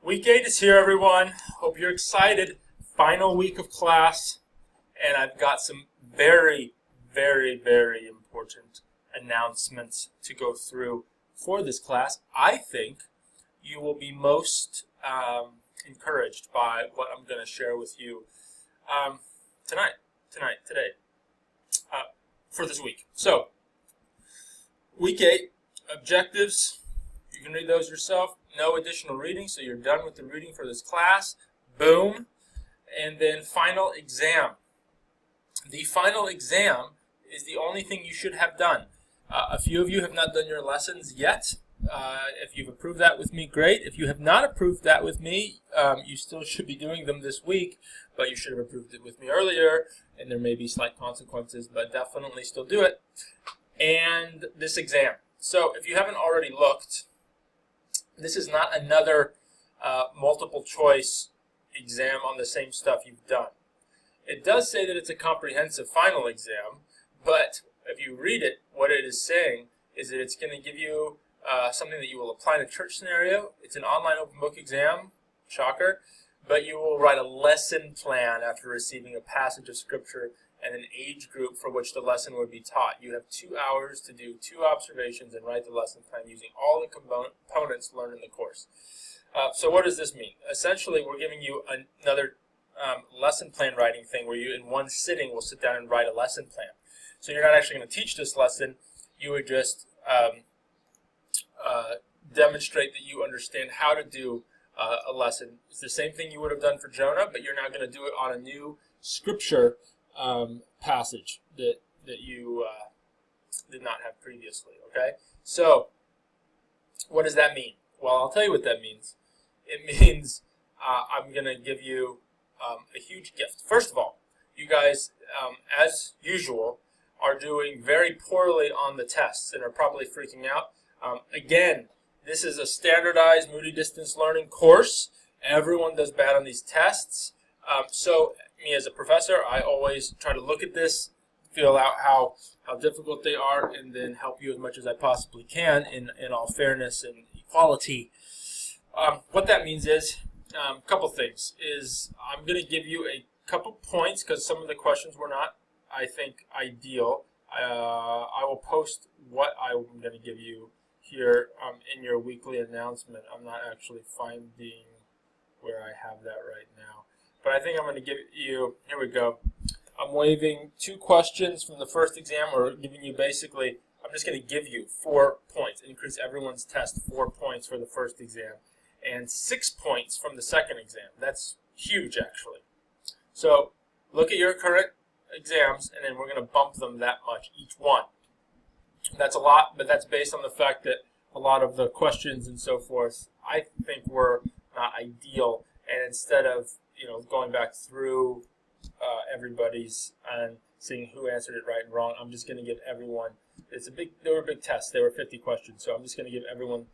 Week 8 is here, everyone. Hope you're excited. Final week of class, and I've got some very, very, very important announcements to go through for this class. I think you will be most encouraged by what I'm going to share with you today, for this week. So, week 8, objectives. You can read those yourself. No additional reading, so you're done with the reading for this class. Boom. And then final exam. The final exam is the only thing you should have done. A few of you have not done your lessons yet. If you've approved that with me, great. If you have not approved that with me, you still should be doing them this week, but you should have approved it with me earlier, and there may be slight consequences, but definitely still do it. And this exam. So if you haven't already looked, this is not another multiple choice exam on the same stuff you've done. It does say that it's a comprehensive final exam, but if you read it, what it is saying is that it's going to give you something that you will apply in a church scenario. It's an online open book exam, shocker, but you will write a lesson plan after receiving a passage of scripture and an age group for which the lesson would be taught. You have 2 hours to do 2 observations and write the lesson plan using all the components learned in the course. So what does this mean? Essentially, we're giving you another lesson plan writing thing where you, in one sitting, will sit down and write a lesson plan. So you're not actually going to teach this lesson. You would just demonstrate that you understand how to do a lesson. It's the same thing you would have done for Jonah, but you're now going to do it on a new scripture passage that you did not have previously. Okay, so what does that mean? Well, I'll tell you what that means. It means I'm going to give you a huge gift. First of all, you guys, as usual, are doing very poorly on the tests and are probably freaking out. Again, this is a standardized Moody Distance Learning course. Everyone does bad on these tests. So me as a professor, I always try to look at this, feel out how difficult they are, and then help you as much as I possibly can in all fairness and equality. What that means is, a couple things, is I'm going to give you a couple points because some of the questions were not, I think, ideal. I will post what I'm going to give you here in your weekly announcement. I'm not actually finding where I have that right now. But I think I'm going to give you, here we go. I'm waiving 2 questions from the first exam, or giving you basically, I'm just going to give you 4 points, increase everyone's test 4 points for the first exam, and 6 points from the second exam. That's huge, actually. So look at your current exams, and then we're going to bump them that much, each one. That's a lot, but that's based on the fact that a lot of the questions and so forth, I think, were not ideal, and instead of going back through everybody's and seeing who answered it right and wrong, I'm just going to give everyone, they were big tests, they were 50 questions, so I'm just going to give everyone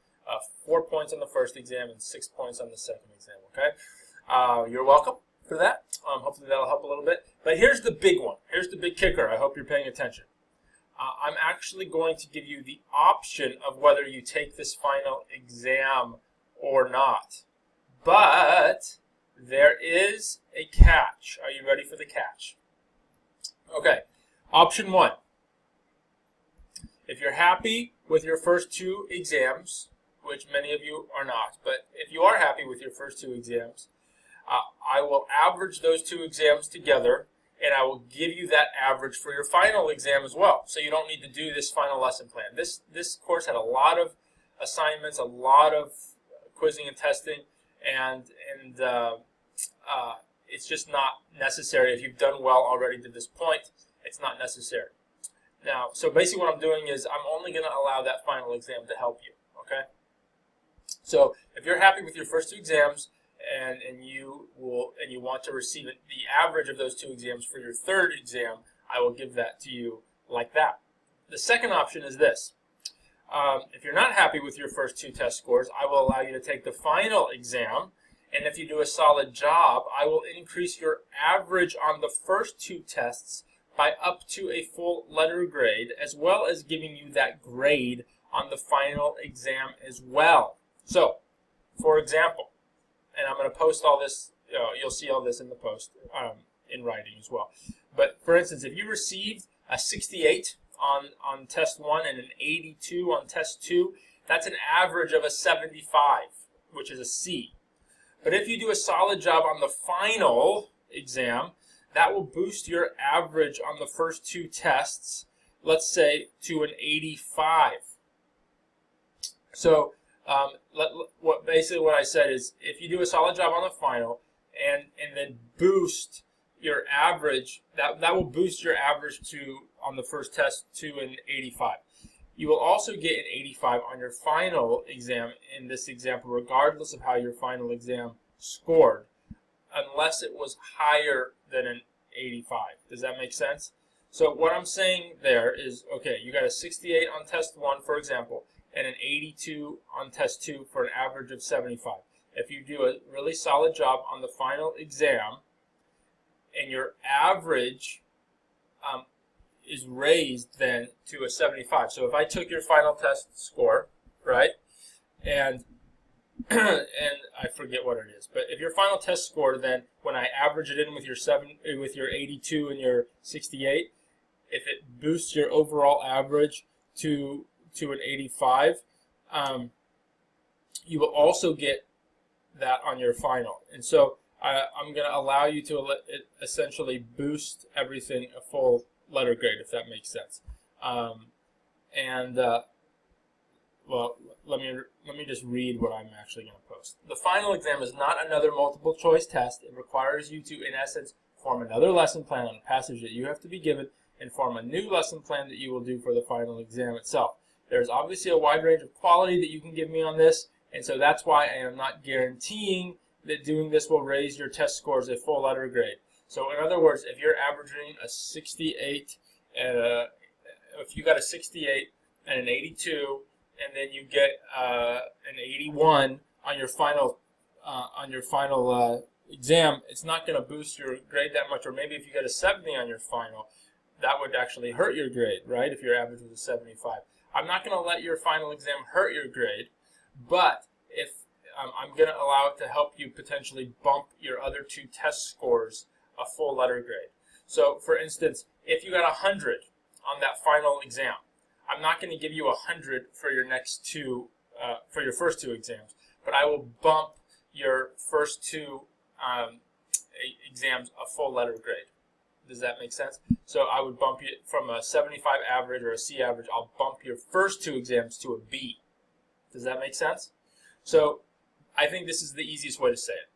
4 points on the first exam and 6 points on the second exam, okay? You're welcome for that. Hopefully that'll help a little bit. But here's the big one. Here's the big kicker. I hope you're paying attention. I'm actually going to give you the option of whether you take this final exam or not. But there is a catch. Are you ready for the catch? Okay. Option 1. If you're happy with your first 2 exams, which many of you are not, but if you are happy with your first 2 exams, I will average those 2 exams together, and I will give you that average for your final exam as well. So you don't need to do this final lesson plan. This course had a lot of assignments, a lot of quizzing and testing, and it's just not necessary. If you've done well already to this point, it's not necessary. Now, so basically what I'm doing is I'm only going to allow that final exam to help you, okay? So if you're happy with your first 2 exams and you want to receive the average of those 2 exams for your third exam, I will give that to you like that. The second option is this. If you're not happy with your first 2 test scores, I will allow you to take the final exam, and if you do a solid job, I will increase your average on the first 2 tests by up to a full letter grade, as well as giving you that grade on the final exam as well. So, for example, and I'm going to post all this. You'll see all this in the post in writing as well. But for instance, if you received a 68 on test 1 and an 82 on test 2, that's an average of a 75, which is a C. But if you do a solid job on the final exam, that will boost your average on the first 2 tests, let's say, to an 85. So basically what I said is, if you do a solid job on the final and then boost your average, that will boost your average on the first test to an 85. You will also get an 85 on your final exam in this example, regardless of how your final exam scored, unless it was higher than an 85. Does that make sense? So what I'm saying there is, okay, you got a 68 on test 1, for example, and an 82 on test 2 for an average of 75. If you do a really solid job on the final exam and your average is raised then to a 75. So if I took your final test score, right, and and I forget what it is, but if your final test score, then when I average it in with your 82 and your 68, if it boosts your overall average to an 85, you will also get that on your final. And so I'm going to allow you to essentially boost everything a full letter grade, if that makes sense. Well, let me just read what I'm actually going to post. The final exam is not another multiple choice test. It requires you to, in essence, form another lesson plan on a passage that you have to be given and form a new lesson plan that you will do for the final exam itself. There's obviously a wide range of quality that you can give me on this, and so that's why I am not guaranteeing that doing this will raise your test scores a full letter grade. So in other words, if you're averaging a 68, if you got a 68 and an 82, and then you get an 81 on your final exam, it's not going to boost your grade that much. Or maybe if you get a 70 on your final, that would actually hurt your grade, right? If your average was a 75. I'm not going to let your final exam hurt your grade, but if I'm going to allow it to help you potentially bump your other 2 test scores a full letter grade. So, for instance, if you got 100 on that final exam, I'm not going to give you 100 for your next 2, for your first 2 exams, but I will bump your first 2 exams a full letter grade. Does that make sense? So I would bump you from a 75 average or a C average. I'll bump your first 2 exams to a B. Does that make sense? So I think this is the easiest way to say it.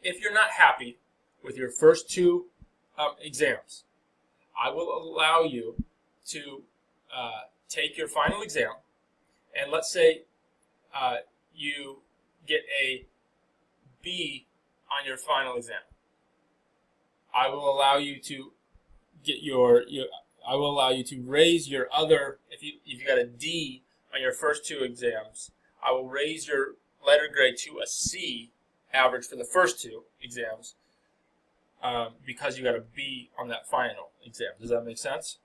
If you're not happy with your first 2 exams, I will allow you to take your final exam, and let's say you get a B on your final exam. I will allow you to get I will allow you to raise your other, if you got a D on your first 2 exams, I will raise your letter grade to a C average for the first 2 exams because you got a B on that final exam. Does that make sense?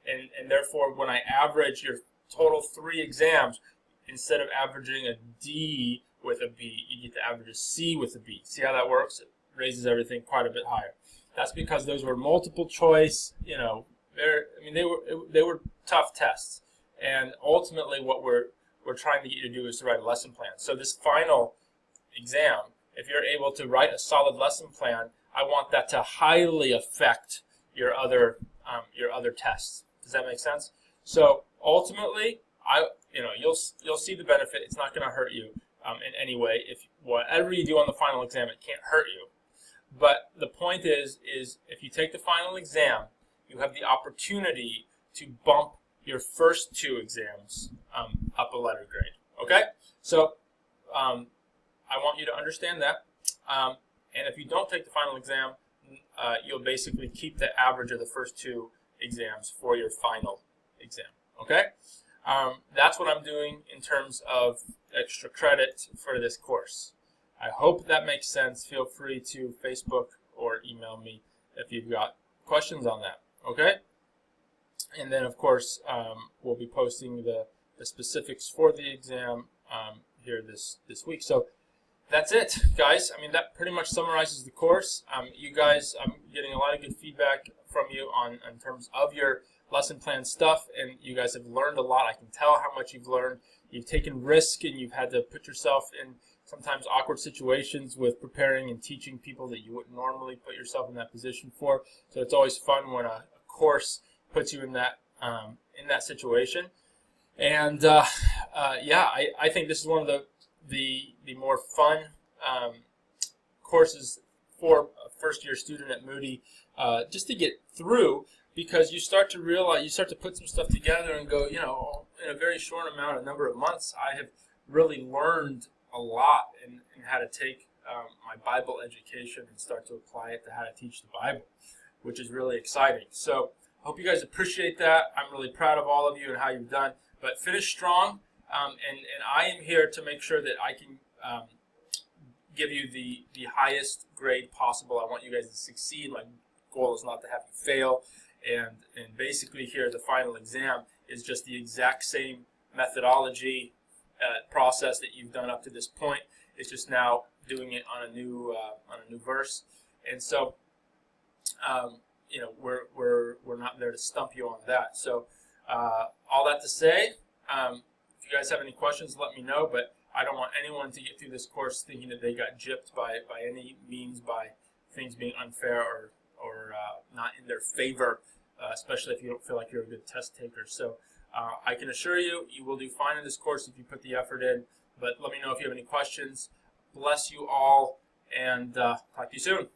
And therefore, when I average your total 3 exams, instead of averaging a D with a B, you get to average a C with a B. See how that works? It raises everything quite a bit higher. That's because those were multiple choice. They were tough tests, and ultimately, what we're trying to get you to do is to write a lesson plan. So this final exam, if you're able to write a solid lesson plan, I want that to highly affect your other tests. Does that make sense? So ultimately, you'll see the benefit. It's not going to hurt you in any way. If whatever you do on the final exam, it can't hurt you. But the point is if you take the final exam, you have the opportunity to bump your first 2 exams up a letter grade. Okay? So I want you to understand that. And if you don't take the final exam, you'll basically keep the average of the first 2 exams for your final exam. Okay? That's what I'm doing in terms of extra credit for this course. I hope that makes sense. Feel free to Facebook or email me if you've got questions on that. Okay? And then, of course, we'll be posting the specifics for the exam here this week. So that's it, guys. I mean, that pretty much summarizes the course. You guys, I'm getting a lot of good feedback from you on in terms of your lesson plan stuff, and you guys have learned a lot. I can tell how much you've learned. You've taken risk, and you've had to put yourself in sometimes awkward situations with preparing and teaching people that you wouldn't normally put yourself in that position for. So it's always fun when a course puts you in that situation. And yeah, I think this is one of the more fun courses for a first-year student at Moody, just to get through, because you start to realize, you start to put some stuff together and go, in a very short number of months, I have really learned a lot in how to take my Bible education and start to apply it to how to teach the Bible, which is really exciting. So I hope you guys appreciate that. I'm really proud of all of you and how you've done. But finish strong, and I am here to make sure that I can give you the highest grade possible. I want you guys to succeed. My goal is not to have you fail. And basically here, the final exam is just the exact same methodology process that you've done up to this point. It's just now doing it on a new verse. And so, we're not there to stump you on that. So, all that to say, if you guys have any questions, let me know. But I don't want anyone to get through this course thinking that they got gypped by any means, by things being unfair or not in their favor, especially if you don't feel like you're a good test taker. So I can assure you, you will do fine in this course if you put the effort in. But let me know if you have any questions. Bless you all, and talk to you soon.